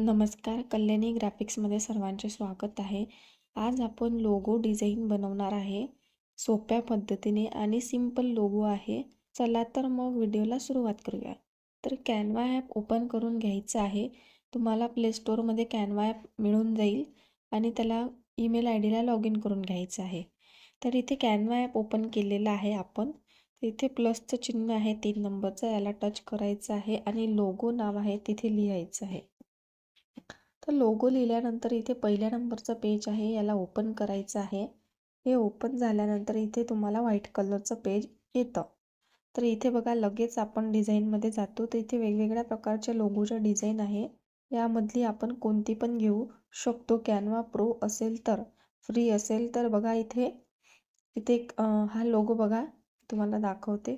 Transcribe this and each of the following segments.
नमस्कार, कल्याणी ग्राफिक्समध्ये सर्वांचे स्वागत आहे. आज आपण लोगो डिझाईन बनवणार आहे सोप्या पद्धतीने आणि सिंपल लोगो आहे. चला तर मग व्हिडिओला सुरुवात करूया. तर कॅनव्हा ॲप ओपन करून घ्यायचं आहे. तुम्हाला प्ले स्टोअरमध्ये कॅनव्हा ॲप मिळून जाईल आणि त्याला email I Dila log in करून घ्यायचं आहे. तर इथे कॅनव्हा ॲप ओपन केलेलं आहे आपण. इथे प्लसचं चिन्ह आहे 3 नंबरचं, याला टच करायचं आहे आणि लोगो नाव आहे तिथे लिहायचं आहे. तर लोगो लिहिल्यानंतर इथे पहिल्या नंबरचं पेज आहे, याला ओपन करायचं आहे. हे ओपन झाल्यानंतर इथे तुम्हाला व्हाईट कलरचं पेज येतं. तर इथे बघा लगेच आपण डिझाईनमध्ये जातो. तर इथे वेगवेगळ्या प्रकारच्या लोगोच्या डिझाईन आहे. यामधली आपण कोणती पण घेऊ शकतो. कॅनव्हा प्रो असेल तर, फ्री असेल तर बघा इथे इथे हा लोगो बघा तुम्हाला दाखवते.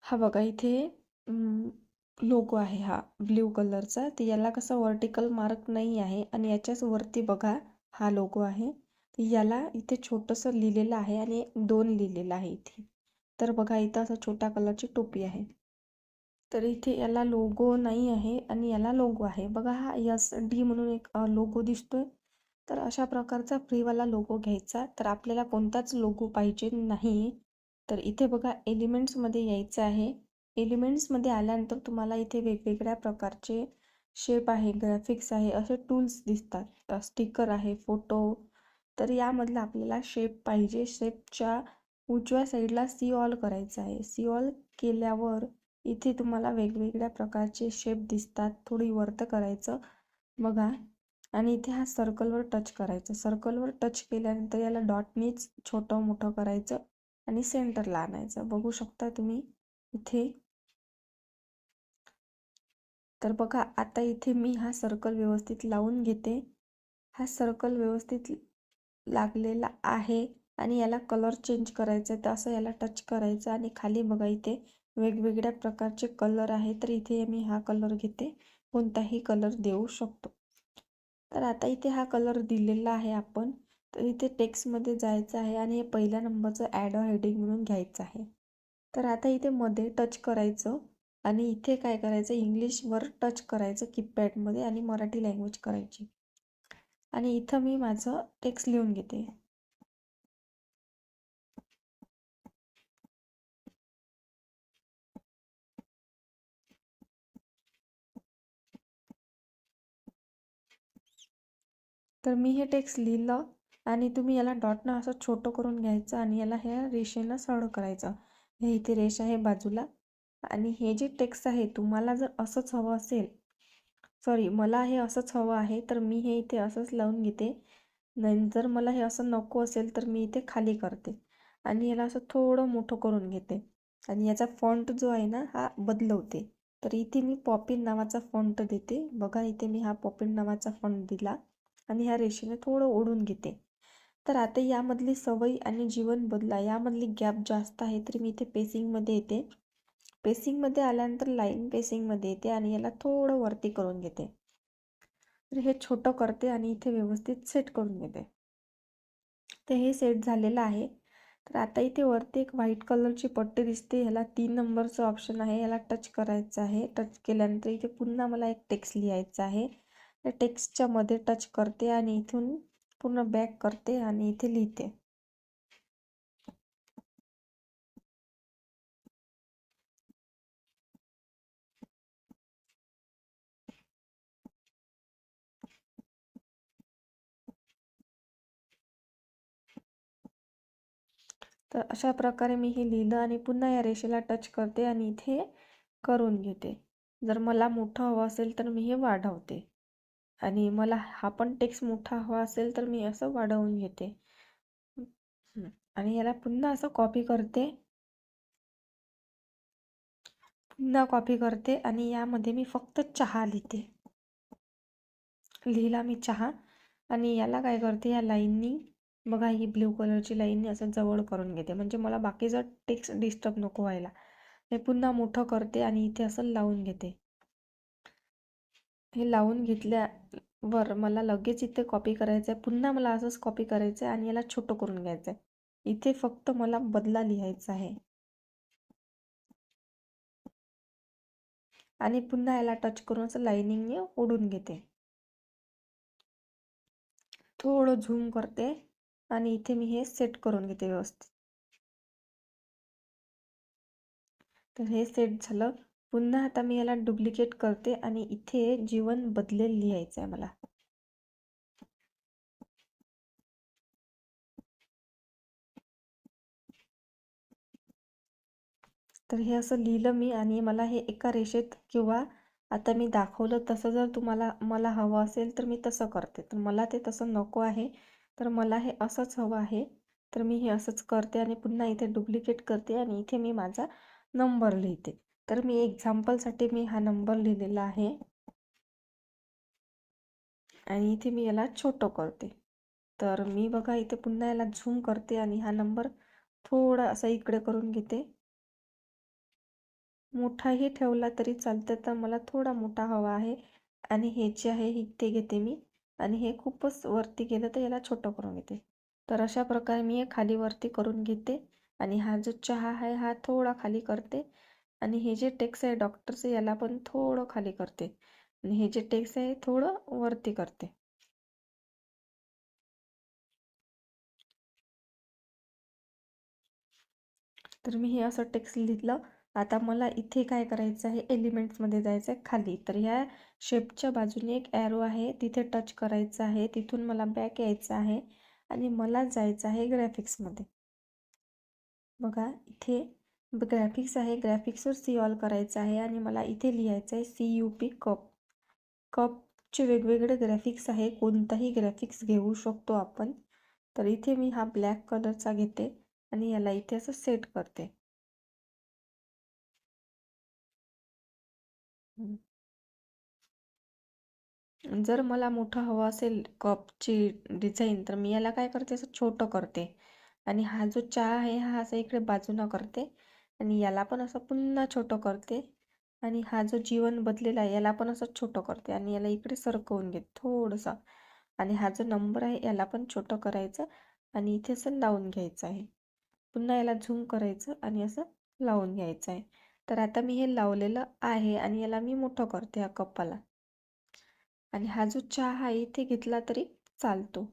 हा बघा इथे लोगो आहे हा ब्ल्यू कलरचा. तर याला कसं वर्टिकल मार्क नाही आहे आणि याच्याच वरती बघा हा लोगो आहे. याला इथे छोटंसं लिहिलेलं आहे आणि 2 लिहिलेलं आहे इथे. तर बघा इथं असं छोट्या कलरची टोपी आहे. तर इथे याला लोगो नाही आहे आणि याला लोगो आहे. बघा हा SD म्हणून एक लोगो दिसतोय. तर अशा प्रकारचा फ्रीवाला लोगो घ्यायचा. तर आपल्याला कोणताच लोगो पाहिजे नाही. तर इथे बघा एलिमेंट्समध्ये यायचं आहे. एलिमेंट्समध्ये आल्यानंतर तुम्हाला इथे वेगवेगळ्या प्रकारचे शेप आहे, ग्राफिक्स आहे, असे टूल्स दिसतात. स्टिकर आहे, फोटो. तर यामधला आपल्याला शेप पाहिजे. शेपच्या उजव्या साईडला सी ऑल करायचं आहे. सी ऑल केल्यावर इथे तुम्हाला वेगवेगळ्या प्रकारचे शेप दिसतात. थोडी वरतं करायचं बघा आणि इथे हा सर्कलवर टच करायचं. सर्कलवर टच केल्यानंतर याला डॉटनीच छोटं मोठं करायचं आणि सेंटरला आणायचं. बघू शकता तुम्ही इथे. तर बघा आता इथे मी हा सर्कल व्यवस्थित लावून घेते. हा सर्कल व्यवस्थित लागलेला आहे आणि याला कलर चेंज करायचा आहे. तर असं याला टच करायचं आणि खाली बघा इथे वेगवेगळ्या प्रकारचे कलर आहे. तर इथे मी हा कलर घेते. कोणताही कलर देऊ शकतो. तर आता इथे हा कलर दिलेला आहे आपण. तर इथे टेक्स्टमध्ये जायचं आहे आणि हे पहिल्या नंबरचं ॲड अ हेडिंग म्हणून घ्यायचं आहे. तर आता इथे मध्ये टच करायचं आणि इथे काय करायचं, इंग्लिशवर टच करायचं कीपॅडमध्ये आणि मराठी लँग्वेज करायची. आणि इथं मी माझं टेक्स्ट लिहून घेते. तर मी हे टेक्स्ट लिहिलं आणि तुम्ही याला डॉटनं असं छोटं करून घ्यायचं आणि याला ह्या रेषेनं सरळ करायचं. हे इथे रेष आहे बाजूला आणि हे जे टेक्स्ट आहे तुम्हाला जर असंच हवं असेल, सॉरी मला हे असंच हवं आहे तर मी हे इथे असंच लावून घेते. नाही जर मला हे असं नको असेल तर मी इथे खाली करते आणि याला असं थोडं मोठं करून घेते आणि याचा फॉन्ट जो आहे ना हा बदलवते. तर इथे मी पॉपिन नावाचा फॉन्ट देते. बघा इथे मी हा पॉपिन नावाचा फॉन्ट दिला आणि ह्या रेषेने थोडं ओढून घेते. तर आता यामधली सवय आणि जीवन बदला यामधली गॅप जास्त आहे तर मी इथे पेसिंगमध्ये येते. पेसिंगमध्ये आल्यानंतर लाईन पेसिंगमध्ये येते आणि याला थोडं वरती करून घेते. तर हे छोटं करते आणि इथे व्यवस्थित सेट करून घेते. तर हे सेट झालेलं आहे. तर आता इथे वरती एक व्हाईट कलरची पट्टी दिसते. ह्याला 3 नंबरचं ऑप्शन आहे, याला टच करायचं आहे. टच केल्यानंतर इथे पुन्हा मला एक टेक्स्ट लिहायचा आहे. त्या टेक्स्टच्या मध्ये टच करते आणि इथून पूर्ण बॅक करते आणि इथे लिहिते. तर अशा प्रकारे मी हे लिहिलं आणि पुन्हा या रेषेला टच करते आणि इथे करून घेते. जर मला मोठं हवं असेल तर मी हे वाढवते आणि मला हा पण टेक्स्ट मोठा हवा असेल तर मी असं वाढवून घेते. आणि याला पुन्हा असं कॉपी करते. पुन्हा कॉपी करते आणि यामध्ये मी फक्त चहा लिहिते. लिहिला मी चहा आणि याला काय करते, या लाईननी बघा ही ब्ल्यू कलरची लाईननी असं जवळ करून घेते म्हणजे मला बाकीचं टेक्स्ट डिस्टर्ब नको व्हायला. हे पुन्हा मोठं करते आणि इथे असं लावून घेते. हे लावून घेतल्यावर मला लगेच इथे कॉपी करायचं आहे. पुन्हा मला असंच कॉपी करायचं आहे आणि याला छोटं करून घ्यायचं आहे. इथे फक्त मला बदला लिहायचा आहे आणि पुन्हा याला टच करून असं लाईनिंगने ओढून घेते. थोडं झूम करते आणि इथे मी हे सेट करून घेते व्यवस्थित. तर हे सेट झालं. पुन्हा आता मी याला डुप्लिकेट करते आणि इथे जीवन बदलेल लिहायचं आहे मला. तर हे असं लिहिलं मी आणि मला हे एका रेषेत किंवा आता मी दाखवलं तसं जर मला हवं असेल तर मी तसं करते. तर मला ते तसं नको आहे, तर मला हे असंच हवं आहे. तर मी हे असंच करते आणि पुन्हा इथे डुप्लिकेट करते आणि इथे मी माझा नंबर लिहिते. तर मी एक्झाम्पलसाठी मी हा नंबर लिहिलेला आहे आणि इथे मी याला छोटं करते. तर मी बघा इथे पुन्हा याला झूम करते आणि हा नंबर थोडा असा इकडे करून घेते. मोठाही ठेवला तरी चालतं, तर मला थोडा मोठा हवा आहे आणि हे जे आहे इथे घेते मी आणि हे खूपच वरती गेलं तर याला छोटं करून घेते. तर अशा प्रकारे मी हे खाली वरती करून घेते आणि हा जो चहा आहे हा थोडा खाली करते आणि हे जे टेक्स्ट आहे डॉक्टरचं याला पण थोडं खाली करते आणि हे जे टेक्स्ट आहे थोडं वरती करते. तर मी हे असं टेक्स्ट लिहिलं. आता मला इथे काय करायचं आहे, एलिमेंट्समध्ये जायचं आहे खाली. तर ह्या शेपच्या बाजूने एक ॲरो आहे, तिथे टच करायचं आहे. तिथून मला बॅक यायचं आहे आणि मला जायचं आहे ग्राफिक्समध्ये. बघा इथे ग्राफिक्स आहे, ग्राफिक्सवर सी ऑल करायचं आहे आणि मला इथे लिहायचं आहे CUP कप. कपचे वेगवेगळे ग्राफिक्स आहे, कोणताही ग्राफिक्स घेऊ शकतो आपण. तर इथे मी हा ब्लॅक कलरचा घेते आणि याला इथे असं सेट करते. जर मला मोठं हवं असेल कपची डिझाईन तर मी याला काय करते, असं छोटं करते आणि हा जो चहा आहे हा असं इकडे बाजूनं करते आणि याला पण असं पुन्हा छोटं करते आणि हा जो जीवन बदलेला आहे याला पण असं छोटं करते आणि याला इकडे सरकवून घेते थोडंसं आणि हा जो नंबर आहे याला पण छोटं करायचं आणि इथे असं लावून घ्यायचं आहे. पुन्हा याला झूम करायचं आणि असं लावून घ्यायचं आहे. तर आता मी हे लावलेलं आहे आणि याला मी मोठं करते ह्या कपाला आणि हा जो चहा आहे इथे घेतला तरी चालतो.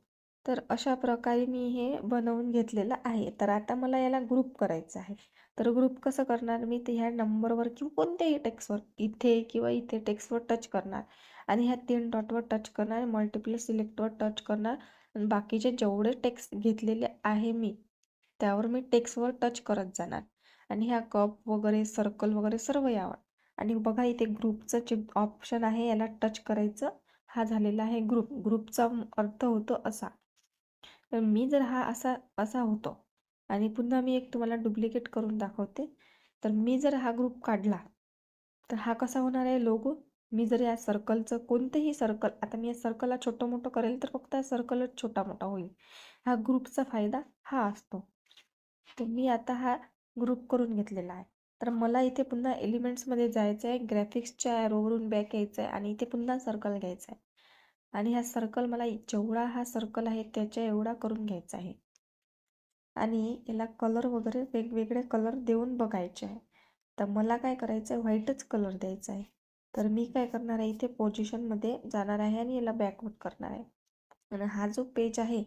तर अशा प्रकारे मी हे बनवून घेतलेलं आहे. तर आता मला याला ग्रुप करायचं आहे. तर ग्रुप कसं करणार, मी ते ह्या नंबरवर किंवा कोणत्याही टेक्स्टवर इथे किंवा इथे टेक्स्टवर टच करणार आणि ह्या 3 डॉटवर टच करणार, मल्टिप्ले सिलेक्टवर टच करणार आणि बाकीचे जेवढे टेक्स्ट घेतलेले आहे मी त्यावर मी टेक्स्टवर टच करत जाणार आणि ह्या कप वगैरे सर्कल वगैरे सर्व यावर आणि बघा इथे ग्रुपचं जे ऑप्शन आहे याला टच करायचं. हा झालेला आहे ग्रुप. ग्रुपचा अर्थ होतो असा. तर मी जर हा असा असा होतो आणि पुन्हा मी एक तुम्हाला डुप्लिकेट करून दाखवते. तर मी जर हा ग्रुप काढला तर हा कसा होणार आहे लोगो. मी जर या सर्कलचं कोणतेही सर्कल, आता मी या सर्कलला छोटं मोठं करेल तर फक्त हा सर्कलच छोटा मोठा होईल. हा ग्रुपचा फायदा हा असतो. तर मी आता हा ग्रुप करून घेतलेला आहे. तर मला इथे पुन्हा एलिमेंट्समध्ये जायचं आहे, ग्राफिक्सच्या ॲरोवरून बॅक यायचं आहे आणि इथे पुन्हा सर्कल घ्यायचा आहे आणि हा सर्कल मला जेवढा हा सर्कल आहे त्याच्या एवढा करून घ्यायचा आहे आणि याला कलर वगैरे वेगवेगळे कलर देऊन बघायचे आहे. तर मला काय करायचं आहे, व्हाईटच कलर द्यायचा आहे. तर मी काय करणार आहे, इथे पोझिशनमध्ये जाणार आहे आणि याला बॅकवर्ड करणार आहे आणि हा जो पेज आहे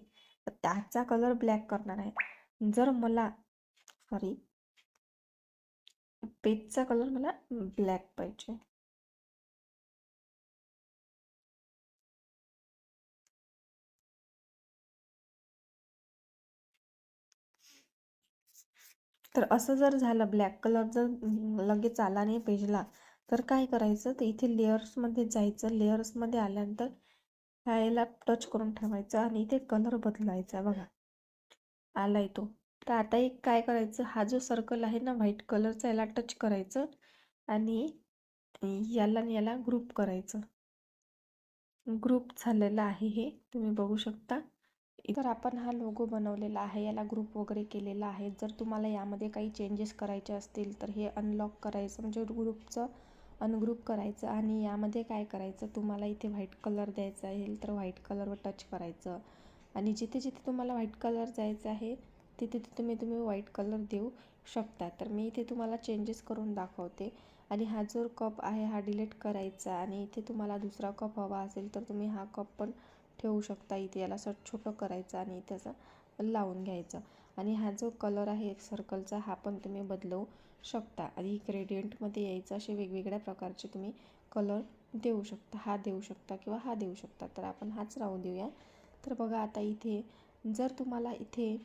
तर त्याचा कलर ब्लॅक करणार आहे. जर मला सॉरी पेजचा कलर मला ब्लॅक पाहिजे. तर असं जर झालं, ब्लॅक कलर जर लगेच आला नाही पेजला, तर काय करायचं, तर इथे लेअर्समध्ये जायचं. लेअर्समध्ये आल्यानंतर ह्याला टच करून ठेवायचं आणि इथे कलर बदलायचा. बघा आलाय तो. तर आता एक काय करायचं, हा जो सर्कल आहे ना व्हाईट कलरचा याला टच करायचं आणि याला ग्रुप करायचं. ग्रुप झालेला आहे हे तुम्ही बघू शकता. तर आपण हा लोगो बनवलेला आहे, याला ग्रुप वगैरे केलेला आहे. जर तुम्हाला यामध्ये काही चेंजेस करायचे असतील तर हे अनलॉक करायचं, म्हणजे ग्रुपचं अनग्रुप करायचं आणि यामध्ये काय करायचं, तुम्हाला इथे व्हाईट कलर द्यायचा आहे तर व्हाईट कलरवर टच करायचं आणि जिथे जिथे तुम्हाला व्हाईट कलर द्यायचा आहे तिथे तिथे तुम्ही व्हाईट कलर देऊ शकता. तर मी इथे तुम्हाला चेंजेस करून दाखवते आणि हा जो कप आहे हा डिलीट करायचा आणि इथे तुम्हाला दुसरा कप हवा असेल तर तुम्ही हा कप पण ठेवू शकता. इथे याला असं छोटं करायचं आणि इथे असं लावून घ्यायचं. आणि हा जो कलर आहे सर्कलचा हा पण तुम्ही बदलवू शकता. आणि ग्रेडियंटमध्ये यायचं असे वेगवेगळ्या प्रकारचे तुम्ही कलर देऊ शकता. हा देऊ शकता किंवा हा देऊ शकता. तर आपण हाच राहू देऊया. तर बघा आता इथे जर तुम्हाला इथे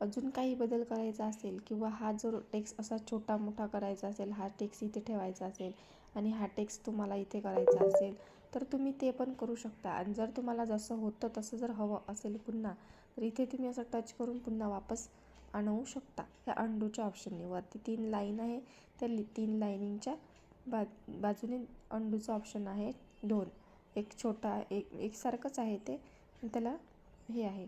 अजून काही बदल करायचा असेल किंवा हा जो टेक्स्ट असा छोटा मोठा करायचा असेल, हा टेक्स्ट इथे ठेवायचा असेल आणि हा टेक्स्ट तुम्हाला इथे करायचा असेल तर तुम्ही ते पण करू शकता. आणि जर तुम्हाला जसं होतं तसं जर हवं असेल पुन्हा तर इथे तुम्ही असं टच करून पुन्हा वापस आणवू शकता. ह्या अंडूच्या ऑप्शनने वरती 3 लाईन आहे, त्या 3 लाईनिंगच्या बाजूने अंडूचं ऑप्शन आहे 2. एक छोटा एकसारखंच आहे ते, त्याला हे आहे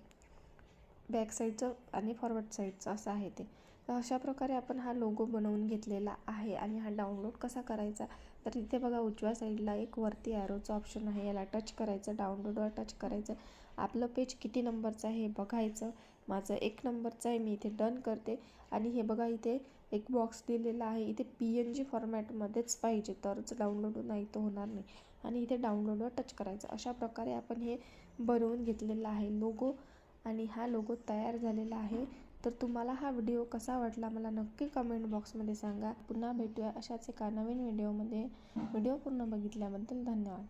बॅक साईडचं आणि फॉरवर्ड साईडचं असं आहे ते. तर अशा प्रकारे आपण हा लोगो बनवून घेतलेला आहे. आणि हा डाउनलोड कसा करायचा तर इथे बघा उजव्या साईडला एक वरती ॲरोचं ऑप्शन आहे, याला टच करायचं, डाउनलोडवर टच करायचं. आपलं पेज किती नंबरचं आहे हे बघायचं. माझं 1 नंबरचं आहे, मी इथे डन करते. आणि हे बघा इथे एक बॉक्स दिलेला आहे, इथे PNG फॉर्मॅटमध्येच पाहिजे तरच डाउनलोड, नाही तर होणार नाही. आणि इथे डाउनलोडवर टच करायचं. अशा प्रकारे आपण हे बनवून घेतलेलं आहे लोगो. आणि हा लोगो तयार झालेला आहे. तर तुम्हाला हा व्हिडिओ कसा वाटला मला नक्की कमेंट बॉक्समध्ये सांगा. पुन्हा भेटूया अशाच एका नवीन व्हिडिओमध्ये. व्हिडिओ पूर्ण बघितल्याबद्दल धन्यवाद.